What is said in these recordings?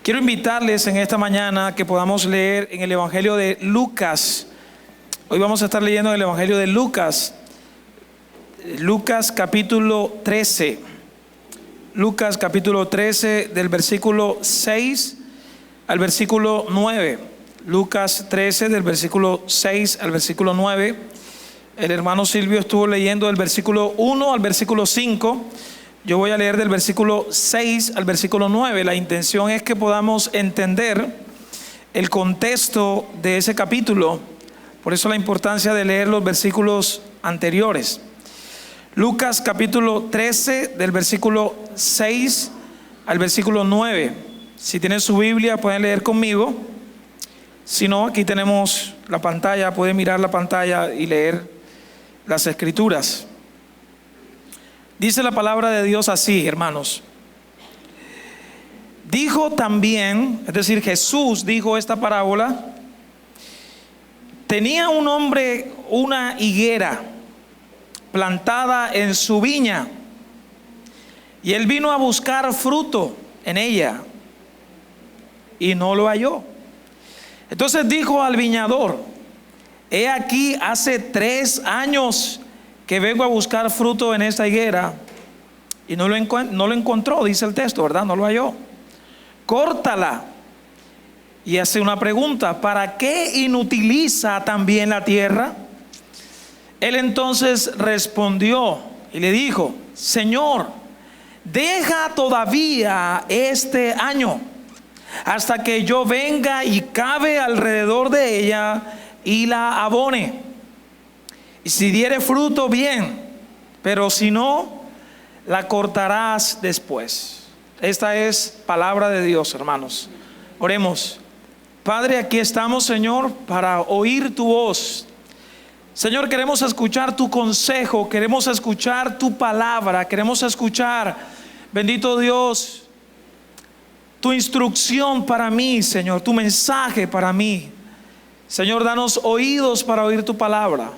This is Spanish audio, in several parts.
Quiero invitarles en esta mañana que podamos leer en el Evangelio de Lucas. Hoy vamos a estar leyendo en el Evangelio de Lucas. Lucas capítulo 13. Lucas capítulo 13 del versículo 6 al versículo 9. Lucas 13 del versículo 6 al versículo 9. El hermano Silvio estuvo leyendo del versículo 1 al versículo 5. Yo voy a leer del versículo 6 al versículo 9. La intención es que podamos entender el contexto de ese capítulo. Por eso la importancia de leer los versículos anteriores. Lucas capítulo 13 del versículo 6 al versículo 9. Si tienen su Biblia pueden leer conmigo. Si no, aquí tenemos la pantalla, pueden mirar la pantalla y leer las escrituras. Dice la palabra de Dios así, hermanos. Dijo también, es decir, Jesús dijo esta parábola. Tenía un hombre una higuera plantada en su viña, y él vino a buscar fruto en ella y no lo halló. Entonces dijo al viñador: he aquí, hace 3 años que vengo a buscar fruto en esta higuera y no lo encontró, dice el texto, ¿verdad? No lo halló. Córtala. Y hace una pregunta: ¿para qué inutiliza también la tierra? Él entonces respondió y le dijo: Señor, deja todavía este año hasta que yo venga y cave alrededor de ella y la abone. Y si diere fruto, bien, pero si no, la cortarás después. Esta es palabra de Dios, hermanos. Oremos. Padre, aquí estamos, Señor, para oír tu voz. Señor, queremos escuchar tu consejo, queremos escuchar tu palabra, queremos escuchar, bendito Dios, tu instrucción para mí, Señor, tu mensaje para mí. Señor, danos oídos para oír tu palabra.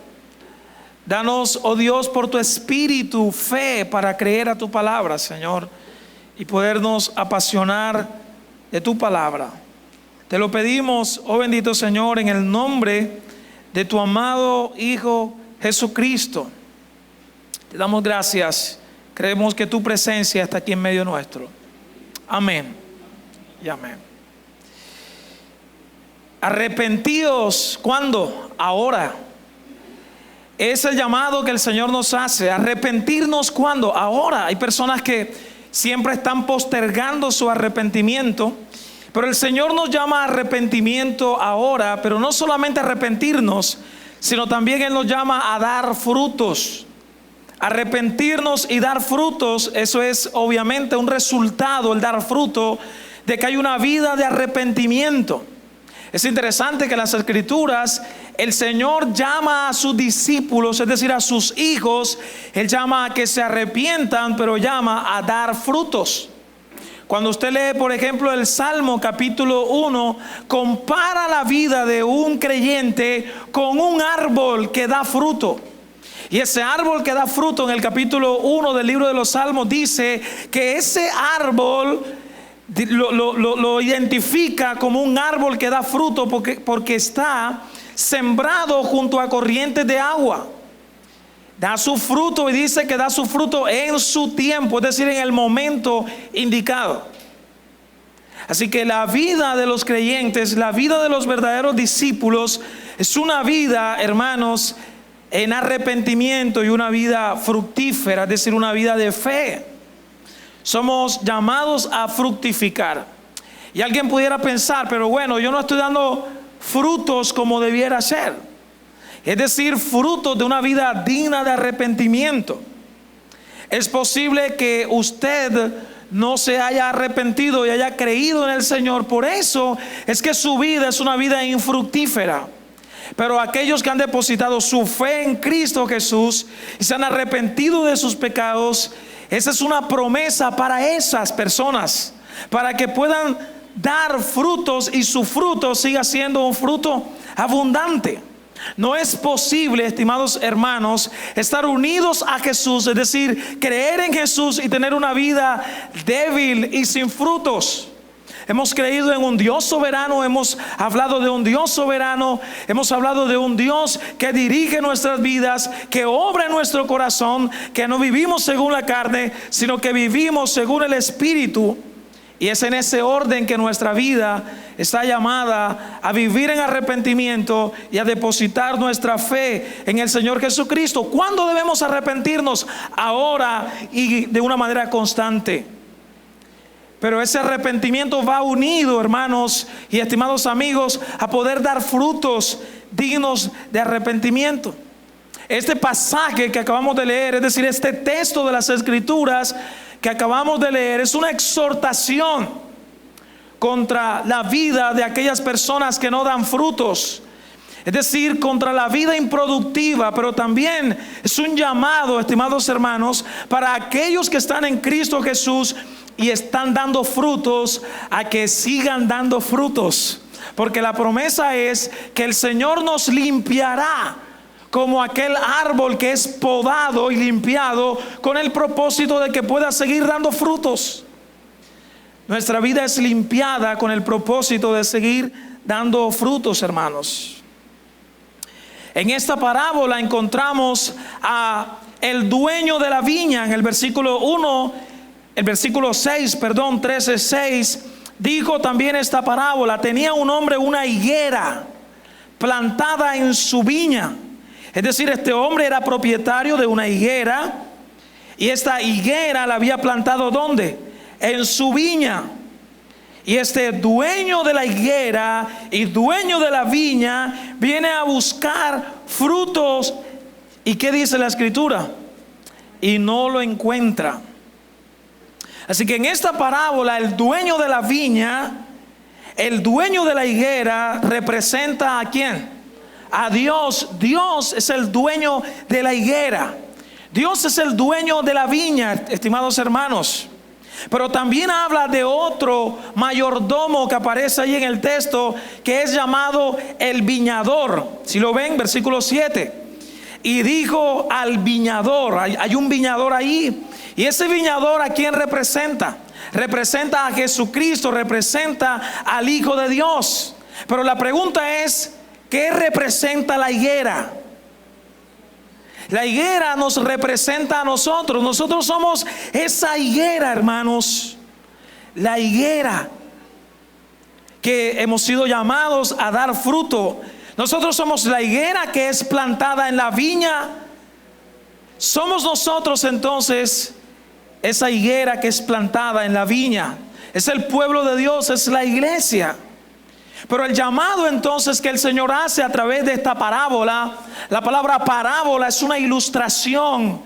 Danos, oh Dios, por tu espíritu, fe para creer a tu palabra, Señor, y podernos apasionar de tu palabra. Te lo pedimos, oh bendito Señor, en el nombre de tu amado Hijo Jesucristo. Te damos gracias. Creemos que tu presencia está aquí en medio nuestro. Amén y amén. Arrepentidos, ¿cuándo? Ahora. Es el llamado que el Señor nos hace. Arrepentirnos, ¿cuándo? Ahora. Hay personas que siempre están postergando su arrepentimiento, pero el Señor nos llama a arrepentimiento ahora. Pero no solamente arrepentirnos, sino también Él nos llama a dar frutos. Arrepentirnos y dar frutos, eso es obviamente un resultado, el dar fruto de que hay una vida de arrepentimiento. Es interesante que en las Escrituras el Señor llama a sus discípulos, es decir, a sus hijos. Él llama a que se arrepientan, pero llama a dar frutos. Cuando usted lee, por ejemplo, el Salmo capítulo 1, compara la vida de un creyente con un árbol que da fruto. Y ese árbol que da fruto, en el capítulo 1 del libro de los Salmos, dice que ese árbol lo identifica como un árbol que da fruto porque está sembrado junto a corrientes de agua. Da su fruto, y dice que da su fruto en su tiempo, es decir, en el momento indicado. Así que la vida de los creyentes, la vida de los verdaderos discípulos, es una vida, hermanos, en arrepentimiento, y una vida fructífera, es decir, una vida de fe. Somos llamados a fructificar. Y alguien pudiera pensar: pero bueno, yo no estoy dando frutos como debiera ser. Es decir, frutos de una vida digna de arrepentimiento. Es posible que usted no se haya arrepentido y haya creído en el Señor. Por eso es que su vida es una vida infructífera. Pero aquellos que han depositado su fe en Cristo Jesús y se han arrepentido de sus pecados, esa es una promesa para esas personas, para que puedan dar frutos y su fruto siga siendo un fruto abundante. No es posible, estimados hermanos, estar unidos a Jesús, es decir, creer en Jesús y tener una vida débil y sin frutos. hemos creído en un Dios soberano, hemos hablado de un Dios soberano, hemos hablado de un Dios que dirige nuestras vidas, que obra en nuestro corazón, que no vivimos según la carne, sino que vivimos según el Espíritu. Y es en ese orden que nuestra vida está llamada a vivir en arrepentimiento y a depositar nuestra fe en el Señor Jesucristo. ¿Cuándo debemos arrepentirnos? Ahora y de una manera constante. Pero ese arrepentimiento va unido, hermanos y estimados amigos, a poder dar frutos dignos de arrepentimiento. Este pasaje que acabamos de leer, es decir, este texto de las Escrituras que acabamos de leer, es una exhortación contra la vida de aquellas personas que no dan frutos, es decir, contra la vida improductiva, pero también es un llamado, estimados hermanos, para aquellos que están en Cristo Jesús y están dando frutos, a que sigan dando frutos, porque la promesa es que el Señor nos limpiará como aquel árbol que es podado y limpiado con el propósito de que pueda seguir dando frutos. Nuestra vida es limpiada con el propósito de seguir dando frutos, hermanos. En esta parábola encontramos a el dueño de la viña. En el versículo 13:6, dijo también esta parábola: tenía un hombre una higuera plantada en su viña. Es decir, este hombre era propietario de una higuera, y esta higuera la había plantado ¿dónde? En su viña. Y este dueño de la higuera y dueño de la viña viene a buscar frutos. ¿Y qué dice la Escritura? Y no lo encuentra. Así que en esta parábola, el dueño de la viña, el dueño de la higuera, representa ¿a quién? A Dios. Dios es el dueño de la higuera. Dios es el dueño de la viña, estimados hermanos. Pero también habla de otro mayordomo que aparece ahí en el texto, que es llamado el viñador. Si lo ven, versículo 7. Y dijo al viñador, hay un viñador ahí. Y ese viñador, ¿a quién representa? Representa a Jesucristo, representa al Hijo de Dios. Pero la pregunta es, ¿qué representa la higuera? La higuera nos representa a nosotros. Nosotros somos esa higuera, hermanos. La higuera que hemos sido llamados a dar fruto. Nosotros somos la higuera que es plantada en la viña. Somos nosotros entonces esa higuera que es plantada en la viña. Es el pueblo de Dios, es la iglesia. Pero el llamado entonces que el Señor hace a través de esta parábola, la palabra parábola es una ilustración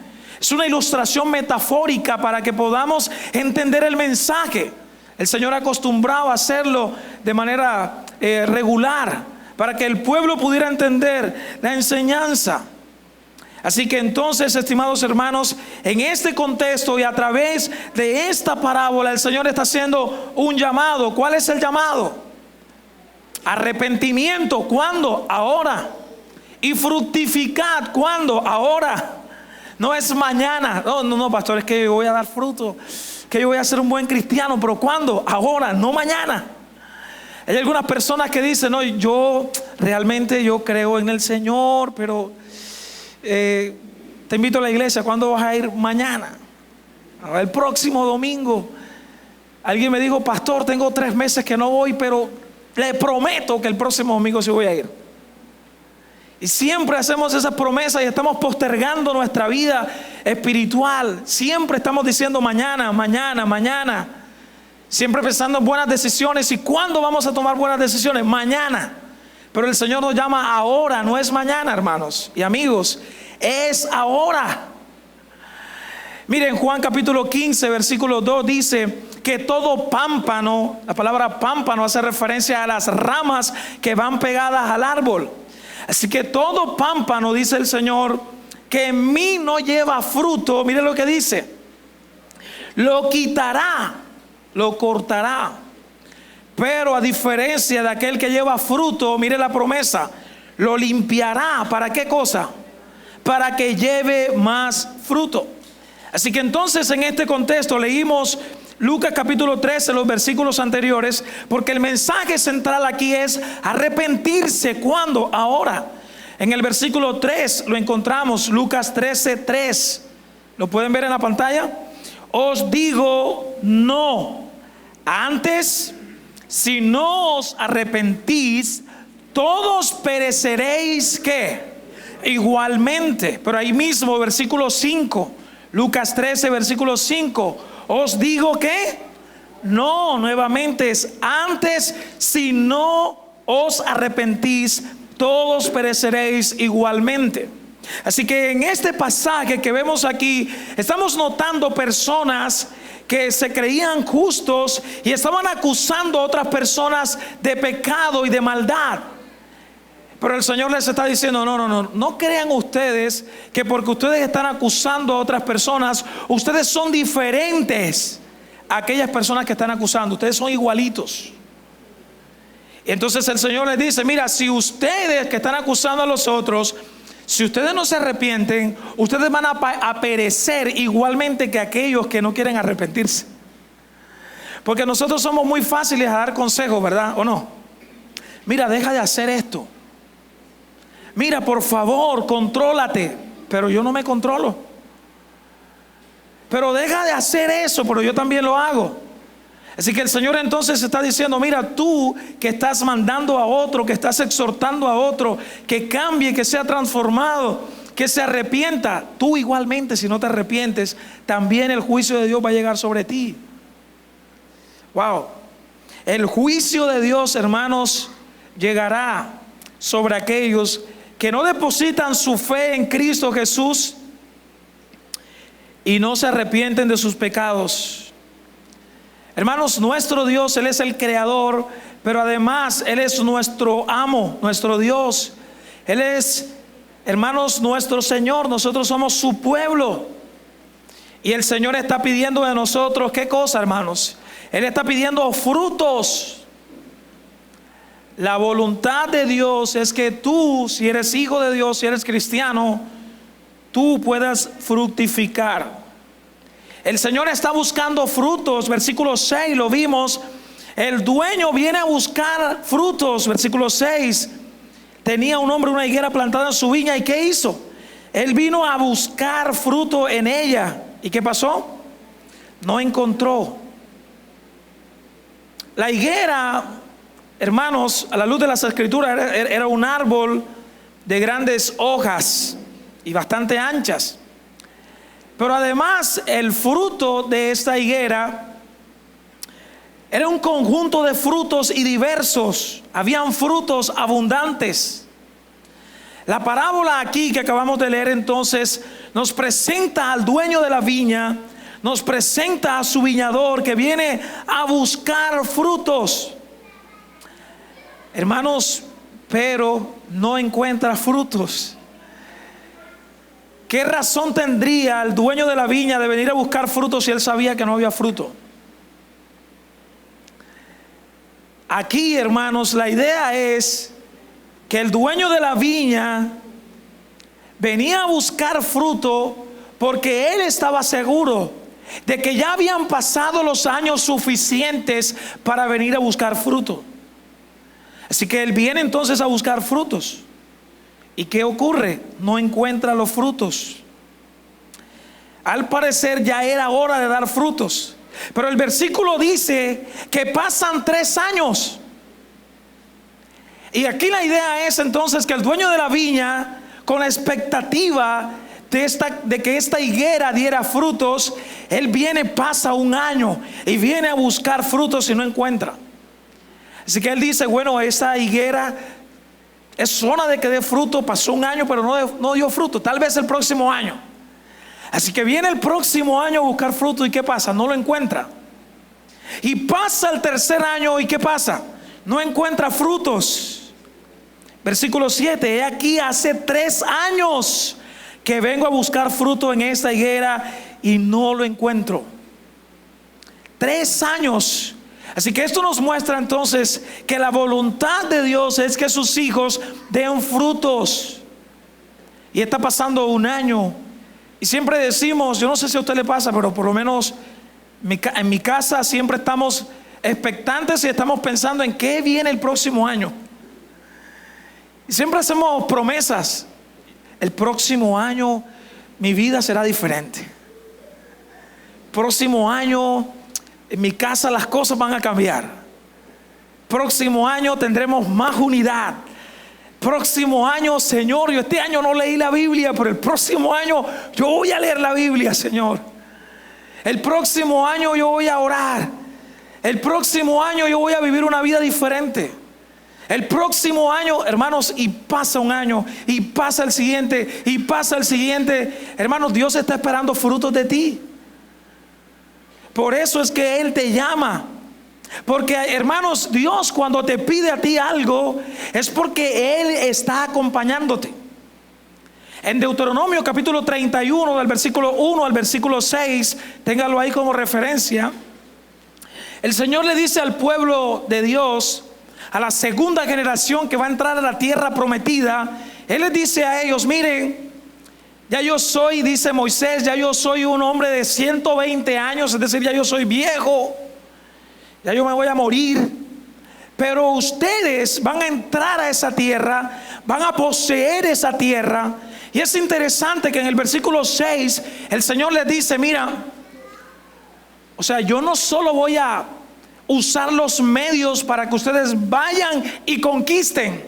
metafórica para que podamos entender el mensaje. El Señor acostumbraba a hacerlo de manera regular para que el pueblo pudiera entender la enseñanza. Así que entonces, estimados hermanos, en este contexto y a través de esta parábola, el Señor está haciendo un llamado. ¿Cuál es el llamado? Arrepentimiento. ¿Cuándo? Ahora. Y fructificad. ¿Cuándo? Ahora. No es mañana. No, pastor, es que yo voy a dar fruto, que yo voy a ser un buen cristiano. ¿Pero cuándo? Ahora, no mañana. Hay algunas personas que dicen: no, yo realmente creo en el Señor, pero te invito a la iglesia. ¿Cuándo vas a ir? Mañana. El próximo domingo. Alguien me dijo: pastor, tengo 3 meses que no voy, pero le prometo que el próximo domingo sí voy a ir. Y siempre hacemos esas promesas y estamos postergando nuestra vida espiritual. Siempre estamos diciendo mañana, mañana, mañana. Siempre pensando en buenas decisiones. ¿Y cuándo vamos a tomar buenas decisiones? Mañana. Pero el Señor nos llama ahora, no es mañana, hermanos y amigos, es ahora. Miren, Juan capítulo 15, versículo 2 dice que todo pámpano, la palabra pámpano hace referencia a las ramas que van pegadas al árbol. Así que todo pámpano, dice el Señor, que en mí no lleva fruto, mire lo que dice, lo quitará, lo cortará. Pero a diferencia de aquel que lleva fruto, mire la promesa, lo limpiará. ¿Para qué cosa? Para que lleve más fruto. Así que entonces en este contexto leímos Lucas capítulo 13, los versículos anteriores, porque el mensaje central aquí es arrepentirse. ¿Cuándo? Ahora. En el versículo 3 lo encontramos, Lucas 13, 3. ¿Lo pueden ver en la pantalla? Os digo no. Antes, si no os arrepentís, todos pereceréis, ¿qué? Igualmente. Pero ahí mismo, versículo 5, Lucas 13, versículo 5. Os digo que no, nuevamente es antes, si no os arrepentís, todos pereceréis igualmente. Así que en este pasaje que vemos aquí, estamos notando personas que se creían justos y estaban acusando a otras personas de pecado y de maldad. Pero el Señor les está diciendo: no crean ustedes que porque ustedes están acusando a otras personas, ustedes son diferentes a aquellas personas que están acusando. Ustedes son igualitos. Y entonces el Señor les dice: mira, si ustedes que están acusando a los otros, si ustedes no se arrepienten, ustedes van a perecer igualmente que aquellos que no quieren arrepentirse. Porque nosotros somos muy fáciles a dar consejos, ¿verdad? ¿O no? Mira, deja de hacer esto. Mira, por favor, contrólate. Pero yo no me controlo. Pero deja de hacer eso, pero yo también lo hago. Así que el Señor entonces está diciendo: mira, tú que estás mandando a otro, que estás exhortando a otro que cambie, que sea transformado, que se arrepienta, tú igualmente, si no te arrepientes, también el juicio de Dios va a llegar sobre ti. Wow. El juicio de Dios, hermanos, llegará sobre aquellos que no depositan su fe en Cristo Jesús y no se arrepienten de sus pecados. Hermanos, nuestro Dios, Él es el creador, pero además Él es nuestro amo, nuestro Dios. Él es, hermanos, nuestro Señor. Nosotros somos su pueblo. Y el Señor está pidiendo de nosotros, ¿qué cosa, hermanos? Él está pidiendo frutos. La voluntad de Dios es que tú, si eres hijo de Dios, si eres cristiano, tú puedas fructificar. El Señor está buscando frutos. Versículo 6 lo vimos. El dueño viene a buscar frutos. Versículo 6. Tenía un hombre una higuera plantada en su viña. ¿Y qué hizo? Él vino a buscar fruto en ella. ¿Y qué pasó? No encontró. La higuera, hermanos, a la luz de las Escrituras, era un árbol de grandes hojas y bastante anchas. Pero además el fruto de esta higuera era un conjunto de frutos y diversos. Habían frutos abundantes. La parábola aquí que acabamos de leer entonces nos presenta al dueño de la viña, nos presenta a su viñador que viene a buscar frutos. Hermanos, pero no encuentra frutos. ¿Qué razón tendría el dueño de la viña de venir a buscar frutos si él sabía que no había fruto? Aquí, hermanos, la idea es que el dueño de la viña venía a buscar fruto porque él estaba seguro de que ya habían pasado los años suficientes para venir a buscar fruto. Así que él viene entonces a buscar frutos. ¿Y qué ocurre? No encuentra los frutos. Al parecer ya era hora de dar frutos. Pero el versículo dice que pasan 3 años. Y aquí la idea es entonces que el dueño de la viña, con la expectativa de que esta higuera diera frutos, él viene, pasa 1 año y viene a buscar frutos y no encuentra. Así que él dice: bueno, esa higuera es zona de que dé fruto. Pasó 1 año pero no dio fruto. Tal vez el próximo año. Así que viene el próximo año a buscar fruto. ¿Y qué pasa? No lo encuentra. Y pasa el 3er año. ¿Y qué pasa? No encuentra frutos. Versículo 7. He aquí hace 3 años que vengo a buscar fruto en esta higuera y no lo encuentro. 3 años. Así que esto nos muestra entonces que la voluntad de Dios es que sus hijos den frutos. Y está pasando 1 año. Y siempre decimos, yo no sé si a usted le pasa, pero por lo menos En mi casa siempre estamos expectantes y estamos pensando en qué viene el próximo año. Y siempre hacemos promesas. El próximo año mi vida será diferente. Próximo año en mi casa las cosas van a cambiar. Próximo año tendremos más unidad. Próximo año, Señor, yo este año no leí la Biblia, pero el próximo año yo voy a leer la Biblia, Señor. El próximo año yo voy a orar. El próximo año yo voy a vivir una vida diferente. El próximo año, hermanos, y pasa un año, y pasa el siguiente, y pasa el siguiente. Hermanos, Dios está esperando frutos de ti. Por eso es que Él te llama. Porque, hermanos, Dios cuando te pide a ti algo es porque Él está acompañándote. En Deuteronomio capítulo 31, del versículo 1 al versículo 6, téngalo ahí como referencia. El Señor le dice al pueblo de Dios, a la segunda generación que va a entrar a la tierra prometida, Él les dice a ellos: miren, ya yo soy, dice Moisés, ya yo soy un hombre de 120 años, es decir, ya yo soy viejo, ya yo me voy a morir, pero ustedes van a entrar a esa tierra, van a poseer esa tierra. Y es interesante que en el versículo 6 el Señor les dice: mira, o sea, yo no solo voy a usar los medios para que ustedes vayan y conquisten,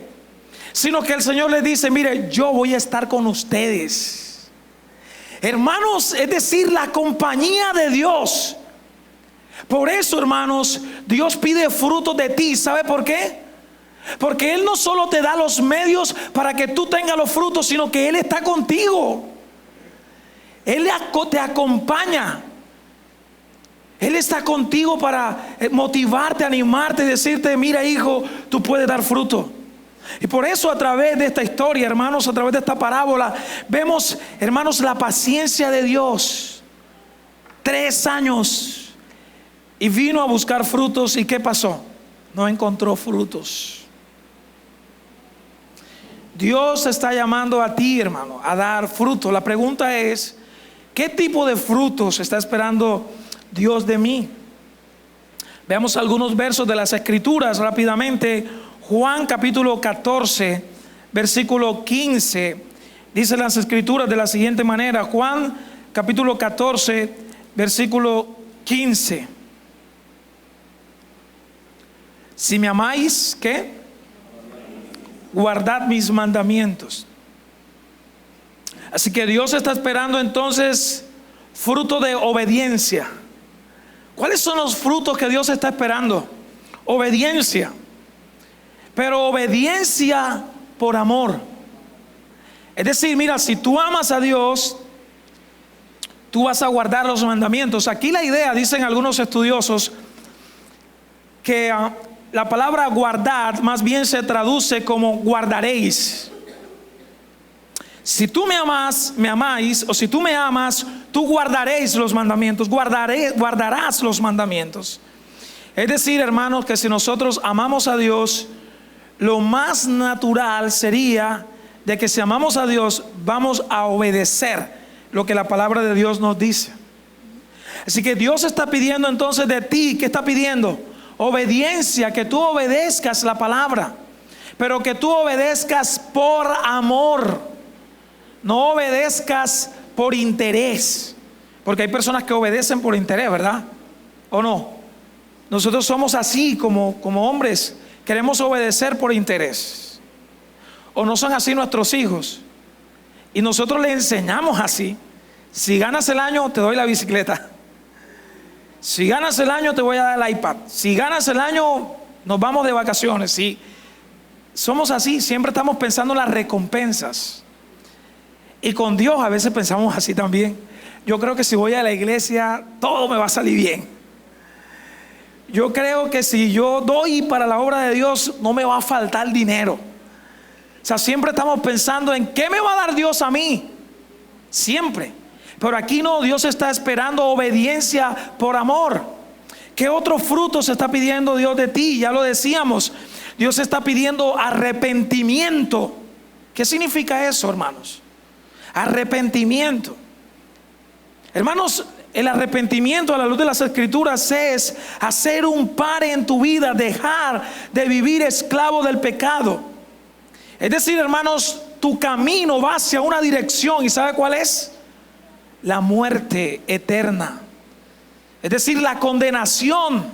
sino que el Señor les dice: mire, yo voy a estar con ustedes. Hermanos, es decir, la compañía de Dios. Por eso, hermanos, Dios pide frutos de ti. ¿Sabe por qué? Porque Él no solo te da los medios para que tú tengas los frutos, sino que Él está contigo. Él te acompaña. Él está contigo para motivarte, animarte, decirte: mira, hijo, tú puedes dar fruto. Y por eso, a través de esta historia, hermanos, a través de esta parábola, vemos, hermanos, la paciencia de Dios. 3 años. Y vino a buscar frutos. ¿Y qué pasó? No encontró frutos. Dios está llamando a ti, hermano, a dar fruto. La pregunta es: ¿qué tipo de frutos está esperando Dios de mí? Veamos algunos versos de las Escrituras rápidamente. Juan capítulo 14, versículo 15. Dice las Escrituras de la siguiente manera. Juan capítulo 14, versículo 15. Si me amáis, ¿qué? Guardad mis mandamientos. Así que Dios está esperando entonces fruto de obediencia. ¿Cuáles son los frutos que Dios está esperando? Obediencia. Pero obediencia por amor. Es decir, mira, si tú amas a Dios, tú vas a guardar los mandamientos. Aquí la idea, dicen algunos estudiosos, que la palabra guardar más bien se traduce como guardaréis. Si tú me amáis, o si tú me amas, tú guardaréis los mandamientos, guardarás los mandamientos. Es decir, hermanos, que si nosotros amamos a Dios, lo más natural sería de que si amamos a Dios, vamos a obedecer lo que la palabra de Dios nos dice. Así que Dios está pidiendo entonces de ti, ¿qué está pidiendo? Obediencia, que tú obedezcas la palabra, pero que tú obedezcas por amor, no obedezcas por interés, porque hay personas que obedecen por interés, ¿verdad? ¿O no? Nosotros somos así como hombres, queremos obedecer por interés. ¿O no son así nuestros hijos? Y nosotros les enseñamos así: si ganas el año te doy la bicicleta, si ganas el año te voy a dar el iPad, si ganas el año nos vamos de vacaciones. Sí, somos así, siempre estamos pensando en las recompensas. Y con Dios a veces pensamos así también. Yo creo que si voy a la iglesia todo me va a salir bien. Yo creo que si yo doy para la obra de Dios no me va a faltar dinero. O sea, siempre estamos pensando en qué me va a dar Dios a mí. Siempre. Pero aquí no, Dios está esperando obediencia por amor. ¿Qué otro fruto se está pidiendo Dios de ti? Ya lo decíamos, Dios está pidiendo arrepentimiento. ¿Qué significa eso, hermanos? Arrepentimiento. Hermanos, el arrepentimiento a la luz de las Escrituras es hacer un pare en tu vida, dejar de vivir esclavo del pecado. Es decir, hermanos, tu camino va hacia una dirección, ¿y sabe cuál es? La muerte eterna. Es decir, la condenación.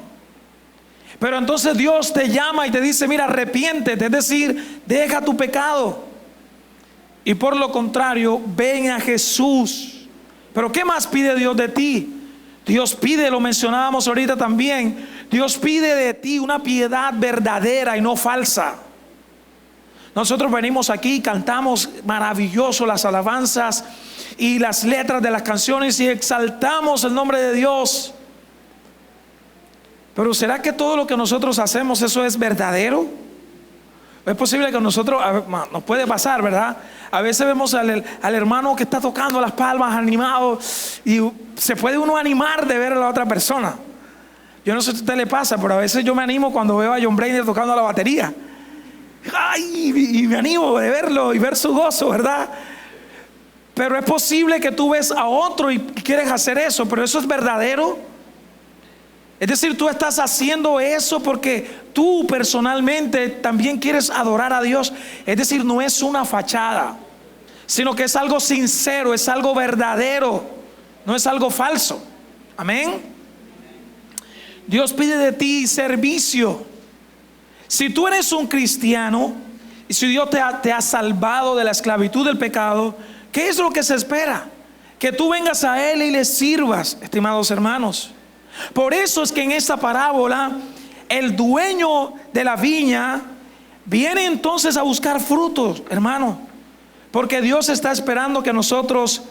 Pero entonces Dios te llama y te dice, mira, arrepiéntete, es decir, deja tu pecado. Y por lo contrario, ven a Jesús. Pero ¿qué más pide Dios de ti? Dios pide, lo mencionábamos ahorita también, Dios pide de ti una piedad verdadera y no falsa. Nosotros venimos aquí, cantamos maravilloso las alabanzas y las letras de las canciones y exaltamos el nombre de Dios. Pero ¿será que todo lo que nosotros hacemos, eso es verdadero? Es posible que nosotros, nos puede pasar, ¿verdad? A veces vemos al hermano que está tocando las palmas animado y se puede uno animar de ver a la otra persona. Yo no sé si a usted le pasa, pero a veces yo me animo cuando veo a John Brainer tocando la batería. ¡Ay! Y me animo de verlo y ver su gozo, ¿verdad? Pero es posible que tú ves a otro y quieres hacer eso, pero eso es verdadero. Es decir, tú estás haciendo eso porque tú personalmente también quieres adorar a Dios. Es decir, no es una fachada, sino que es algo sincero, es algo verdadero, no es algo falso. Amén. Dios pide de ti servicio. Si tú eres un cristiano y si Dios te ha salvado de la esclavitud del pecado, ¿qué es lo que se espera? Que tú vengas a Él y le sirvas, estimados hermanos. Por eso es que en esta parábola el dueño de la viña viene entonces a buscar frutos, hermano, porque Dios está esperando que nosotros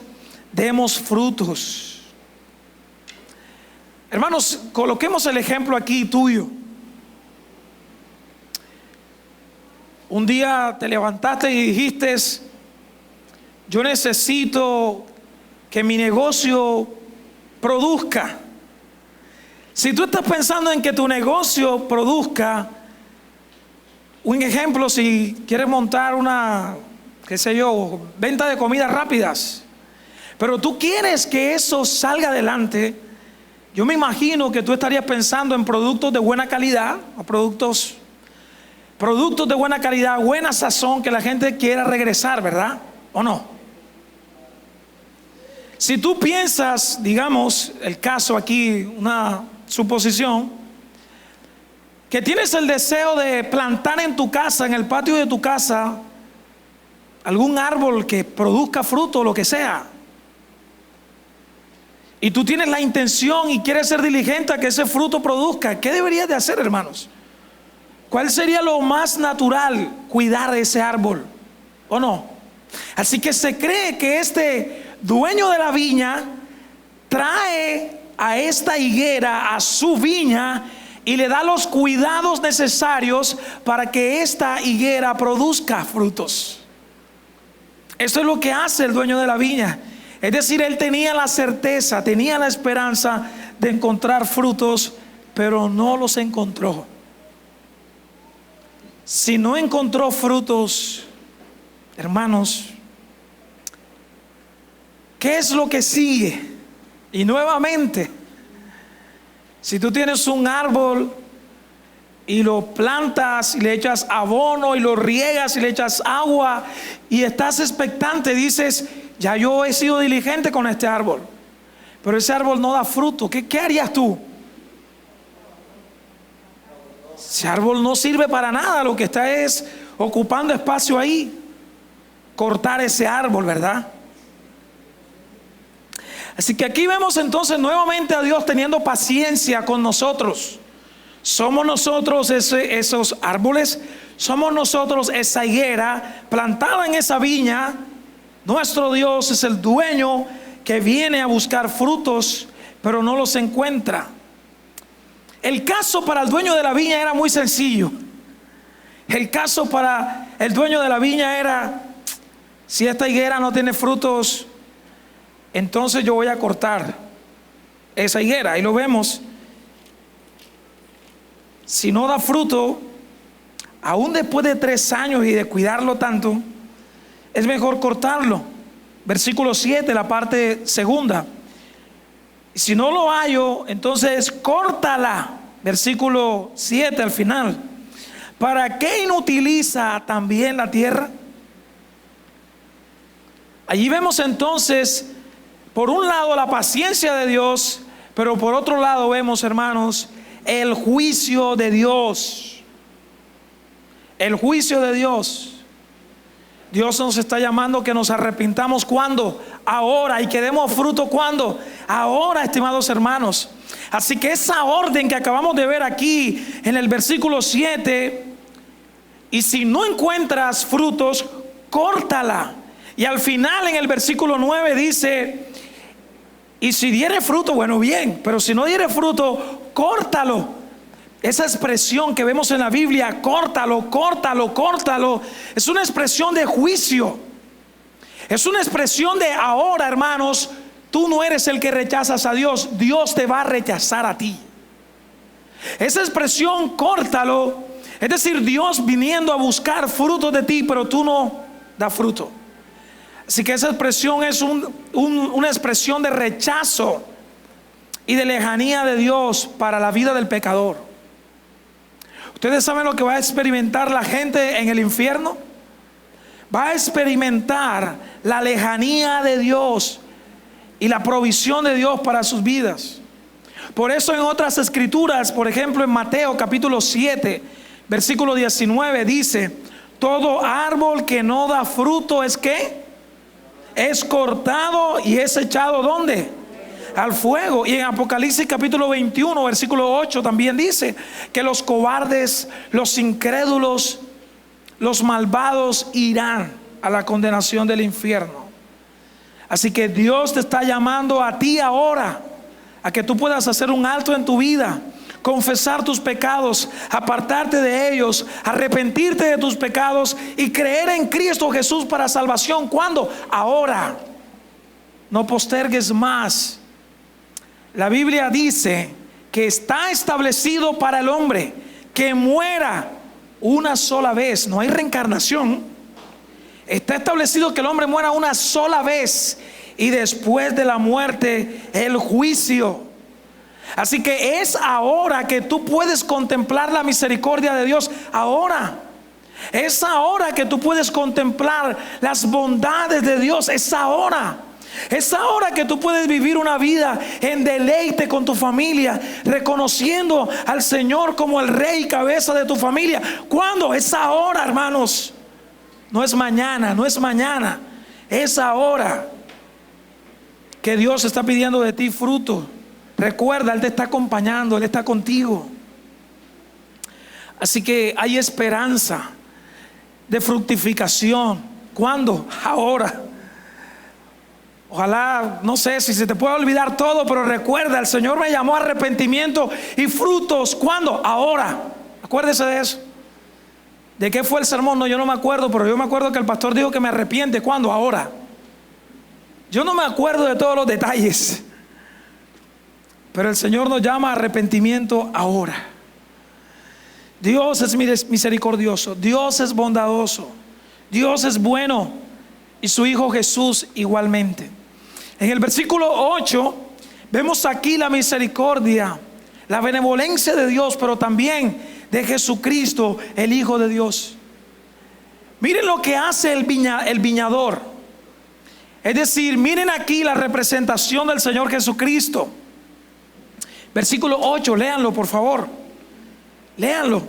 demos frutos. Hermanos, coloquemos el ejemplo aquí tuyo. Un día te levantaste y dijiste, yo necesito que mi negocio produzca. Si tú estás pensando en que tu negocio produzca, un ejemplo, si quieres montar una, qué sé yo, venta de comidas rápidas, pero tú quieres que eso salga adelante, yo me imagino que tú estarías pensando en productos de buena calidad, o productos de buena calidad, buena sazón, que la gente quiera regresar, ¿verdad? ¿O no? Si tú piensas, digamos, el caso aquí, una suposición, que tienes el deseo de plantar en tu casa, en el patio de tu casa, algún árbol que produzca fruto o lo que sea, y tú tienes la intención y quieres ser diligente a que ese fruto produzca, ¿qué deberías de hacer, hermanos? ¿Cuál sería lo más natural? Cuidar de ese árbol, ¿o no? Así que se cree que este dueño de la viña trae a esta higuera a su viña y le da los cuidados necesarios para que esta higuera produzca frutos. Eso es lo que hace el dueño de la viña. Es decir, él tenía la certeza, tenía la esperanza de encontrar frutos, pero no los encontró. Si no encontró frutos, hermanos, ¿qué es lo que sigue? Y nuevamente, si tú tienes un árbol y lo plantas y le echas abono y lo riegas y le echas agua y estás expectante, dices, ya yo he sido diligente con este árbol, pero ese árbol no da fruto, ¿qué harías tú? Ese árbol no sirve para nada, lo que está es ocupando espacio ahí. Cortar ese árbol, ¿verdad? Así que aquí vemos entonces nuevamente a Dios teniendo paciencia con nosotros. Somos nosotros esos árboles, somos nosotros esa higuera plantada en esa viña. Nuestro Dios es el dueño que viene a buscar frutos, pero no los encuentra. El caso para el dueño de la viña era muy sencillo. El caso para el dueño de la viña era, si esta higuera no tiene frutos, entonces yo voy a cortar esa higuera. Ahí lo vemos. Si no da fruto, aún después de 3 años y de cuidarlo tanto, es mejor cortarlo. Versículo 7, la parte segunda. Y si no lo hallo, entonces córtala. Versículo 7 al final. ¿Para qué inutiliza también la tierra? Allí vemos entonces, por un lado, la paciencia de Dios, pero por otro lado vemos, hermanos, el juicio de Dios. El juicio de Dios. Dios nos está llamando que nos arrepintamos. ¿Cuándo? Ahora. Y que demos fruto. ¿Cuándo? Ahora, estimados hermanos. Así que esa orden que acabamos de ver aquí en el versículo 7, y si no encuentras frutos, córtala. Y al final en el versículo 9 dice, y si diere fruto, bueno, bien, pero si no diere fruto, córtalo. Esa expresión que vemos en la Biblia, córtalo, córtalo, córtalo, es una expresión de juicio. Es una expresión de ahora, hermanos, tú no eres el que rechazas a Dios, Dios te va a rechazar a ti. Esa expresión, córtalo, es decir, Dios viniendo a buscar frutos de ti, pero tú no das fruto. Así que esa expresión es una expresión de rechazo y de lejanía de Dios para la vida del pecador. ¿Ustedes saben lo que va a experimentar la gente en el infierno? Va a experimentar la lejanía de Dios y la provisión de Dios para sus vidas. Por eso en otras escrituras, por ejemplo en Mateo capítulo 7, versículo 19 dice, todo árbol que no da fruto es ¿qué? Es cortado y es echado ¿dónde? Al fuego. Y en Apocalipsis capítulo 21 versículo 8 también dice que los cobardes, los incrédulos, los malvados irán a la condenación del infierno. Así que Dios te está llamando a ti ahora a que tú puedas hacer un alto en tu vida, confesar tus pecados, apartarte de ellos, arrepentirte de tus pecados y creer en Cristo Jesús para salvación. ¿Cuándo? Ahora. No postergues más. La Biblia dice que está establecido para el hombre que muera una sola vez. No hay reencarnación. Está establecido que el hombre muera una sola vez y después de la muerte el juicio. Así que es ahora que tú puedes contemplar la misericordia de Dios. Ahora. Es ahora que tú puedes contemplar las bondades de Dios. Es ahora. Es ahora que tú puedes vivir una vida en deleite con tu familia, reconociendo al Señor como el Rey y cabeza de tu familia. ¿Cuándo? Es ahora, hermanos. No es mañana, no es mañana. Es ahora que Dios está pidiendo de ti fruto. Recuerda, Él te está acompañando, Él está contigo. Así que hay esperanza de fructificación. ¿Cuándo? Ahora. Ojalá, no sé si se te puede olvidar todo, pero recuerda, el Señor me llamó a arrepentimiento y frutos. ¿Cuándo? Ahora. Acuérdese de eso. ¿De qué fue el sermón? No, yo no me acuerdo, pero yo me acuerdo que el pastor dijo que me arrepiente. ¿Cuándo? Ahora. Yo no me acuerdo de todos los detalles, pero el Señor nos llama a arrepentimiento ahora. Dios es misericordioso, Dios es bondadoso, Dios es bueno y su Hijo Jesús igualmente. En el versículo 8 vemos aquí la misericordia, la benevolencia de Dios, pero también de Jesucristo, el Hijo de Dios. Miren lo que hace el viñador. Es decir, miren aquí la representación del Señor Jesucristo. Versículo 8, léanlo por favor. Léanlo.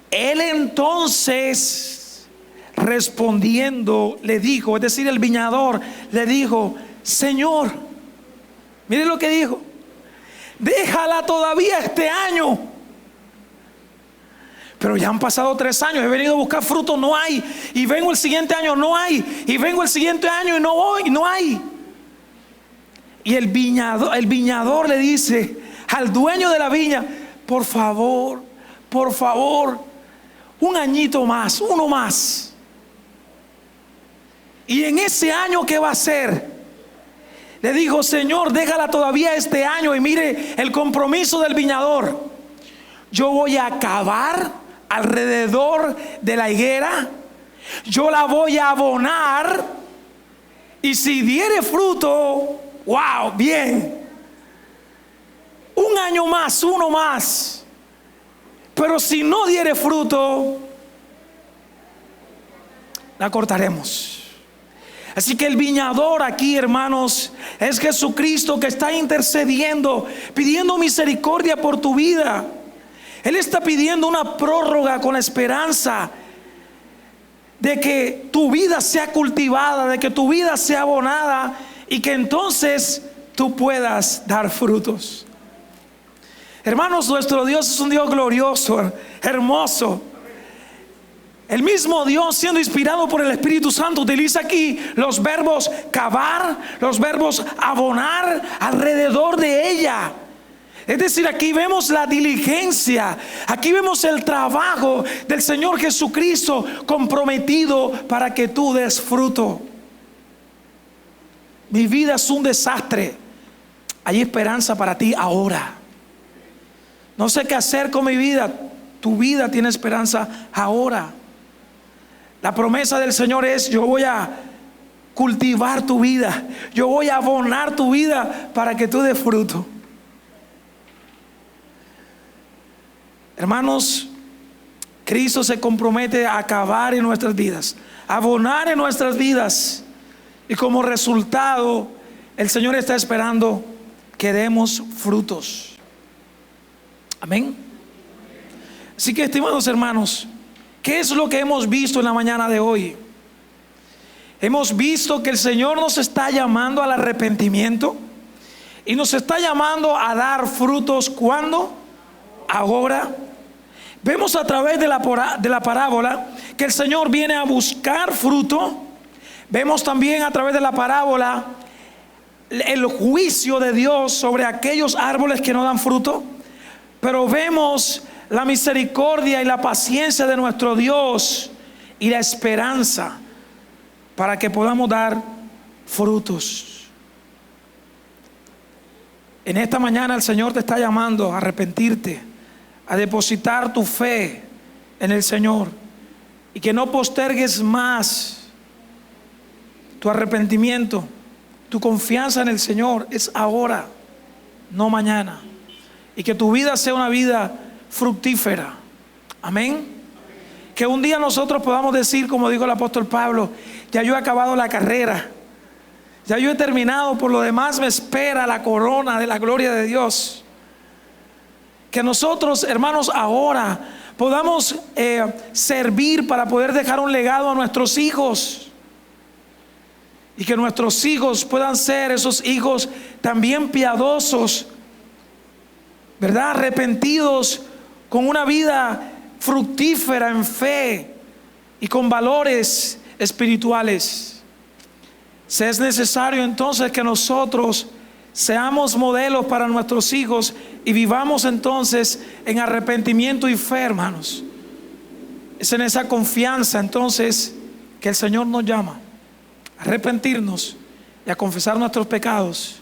Él entonces respondiendo le dijo, es decir, el viñador le dijo: Señor, miren lo que dijo: déjala todavía este año. Pero ya han pasado 3 años, he venido a buscar fruto, no hay. Y vengo el siguiente año, no hay. Y vengo el siguiente año y no voy, no hay. Y el viñador le dice al dueño de la viña: por favor, un añito más, uno más. Y en ese año, ¿qué va a hacer? Le dijo: Señor, déjala todavía este año. Y mire el compromiso del viñador: yo voy a cavar alrededor de la higuera, yo la voy a abonar, y si diere fruto, wow, bien. un año más, uno más. Pero si no diere fruto, la cortaremos. Así que el viñador aquí, hermanos, es Jesucristo, que está intercediendo, pidiendo misericordia por tu vida. Él está pidiendo una prórroga con la esperanza de que tu vida sea cultivada, de que tu vida sea abonada, y que entonces tú puedas dar frutos. Hermanos, nuestro Dios es un Dios glorioso, hermoso. El mismo Dios, siendo inspirado por el Espíritu Santo, utiliza aquí los verbos cavar, los verbos abonar alrededor de ella. Es decir, aquí vemos la diligencia, aquí vemos el trabajo del Señor Jesucristo comprometido para que tú des fruto. Mi vida es un desastre. Hay esperanza para ti ahora. No sé qué hacer con mi vida. Tu vida tiene esperanza ahora. La promesa del Señor es: yo voy a cultivar tu vida, yo voy a abonar tu vida para que tú des fruto. Hermanos, Cristo se compromete a acabar en nuestras vidas, a abonar en nuestras vidas, y como resultado el Señor está esperando que demos frutos. Amén. Así que, estimados hermanos, ¿qué es lo que hemos visto en la mañana de hoy? Hemos visto que el Señor nos está llamando al arrepentimiento y nos está llamando a dar frutos. ¿Cuándo? Ahora. Vemos a través de la parábola que el Señor viene a buscar fruto. Vemos también a través de la parábola el juicio de Dios sobre aquellos árboles que no dan fruto. Pero vemos la misericordia y la paciencia de nuestro Dios y la esperanza para que podamos dar frutos. En esta mañana el Señor te está llamando a arrepentirte, a depositar tu fe en el Señor, y que no postergues más tu arrepentimiento. Tu confianza en el Señor es ahora, no mañana, y que tu vida sea una vida fructífera. Amén. Que un día nosotros podamos decir, como dijo el apóstol Pablo: ya yo he acabado la carrera, ya yo he terminado, por lo demás me espera la corona de la gloria de Dios. Que nosotros, hermanos, ahora podamos servir para poder dejar un legado a nuestros hijos, y que nuestros hijos puedan ser esos hijos también piadosos, ¿verdad? Arrepentidos, con una vida fructífera en fe y con valores espirituales. Si es necesario entonces que nosotros seamos modelos para nuestros hijos y vivamos entonces en arrepentimiento y fe, hermanos. Es en esa confianza entonces que el Señor nos llama a arrepentirnos y a confesar nuestros pecados.